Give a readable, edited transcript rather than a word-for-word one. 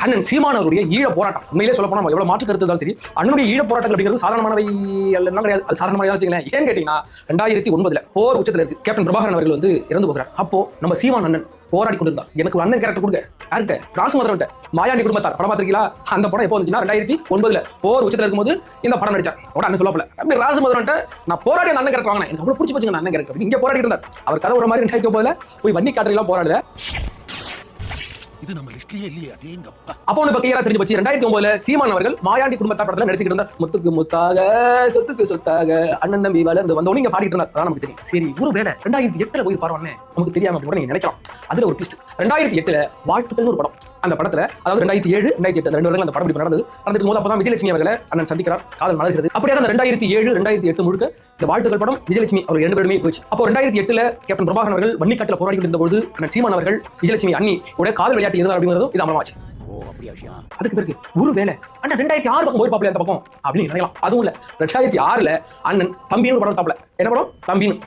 அண்ணன் சீமானவருடைய ஈழ போராட்டம் உண்மையிலே சொல்ல போனா எவ்வளவு மாற்று கருத்து தான் சரி, அண்ணனுடைய ஈழ போராட்டம் அப்படிங்கிறது சாதாரணமானவை எல்லாம் கிடையாது. அது சாதாரணமாக வச்சுக்கலாம். ஏன்னு கேட்டீங்கன்னா 2009 போர் உச்சத்துல இருக்கு. கேப்டன் பிரபாகரன் அவர்கள் வந்து இறந்து போகிறார். அப்போ நம்ம சீமான் அண்ணன் போராடி கொண்டிருந்தார். எனக்கு ஒரு அண்ணன் கேரக்டர் கொடுங்க. யார்கிட்ட? ராசுமந்திரன். மாயாண்டி குடும்பத்தார் படம் பார்த்திருக்கீங்களா? அந்த படம் எப்போ வந்துச்சுன்னா 2009 போர் உச்சத்துல இருக்கும்போது இந்த படம் நடிச்சார். அண்ணன் சொல்லப்பல அப்படி ராசுமந்திரன் நான் போராடி அந்த அண்ணன் கேரக்டர் வாங்கினேன். எனக்கு அவ்வளவு பிடிச்சி போச்சுங்க அண்ணன் கேரக்டர். இங்க போராடி இருந்தார். அவர் கதை ஒரு மாதிரி 2009 போய் வன்னி காட்டுறதுலாம் போராடுல. அப்போ ஒண்ணு கிளியரா தெரிஞ்சு போச்சு. 2009 சீமான் அவர்கள் மாயாண்டி குடும்பத்தார் படத்துல நடிச்சுக்கிட்டு இருந்தார். முத்துக்கு முத்தாக சொத்துக்கு சொத்தாக அண்ணன் தம்பி வளர்ந்து வந்தவங்க இங்க பாடிட்டு இருந்தார். நமக்கு தெரியும். சரி ஒருவேளை 2008 போய் பாருவானே நமக்கு தெரியாம அப்படி நீங்க நினைக்கலாம். அதுல ஒரு ட்விஸ்ட். 2008 வாழ்த்துக்கள் ஒரு படம். அந்த படத்துல அதாவது 2007 2008 ரெண்டு வருடங்கள் அந்த படம் இப்படி நடந்துட்டு போது அப்பதான் விஜயலட்சுமி அவர்களை அண்ணன் சந்திக்கிறார். காதல் மலர்கிறது. அப்படியே அந்த 2007 2008 முழுக்க இந்த வாழ்த்துக்கள் படம் விஜயலட்சுமி அவர் 2 பேருமே போச்சு. அப்போ 2008 கேப்டன் பிரபாகரன் அவர்கள் வன்னிக்காட்டுல போராடி கொண்டிருந்த போது அண்ணன் சீமான் அவர்கள் விஜயலட்சுமி அண்ணி கூட காதல் விளையாட்டு இருந்தார் அப்படிங்கிறதும் இது அமலமாச்சு. அதுக்கு பிறகு ஒருவேளை அண்ணன் 2006 பக்கம் போய் பாப்பல அந்த பக்கம் அப்படின்னு நினைக்கலாம். அதுவும் இல்ல 2006 அண்ணன் தம்பின்னு ஒரு படம் தாப்பல. என்ன படம்? தம்பின்னு.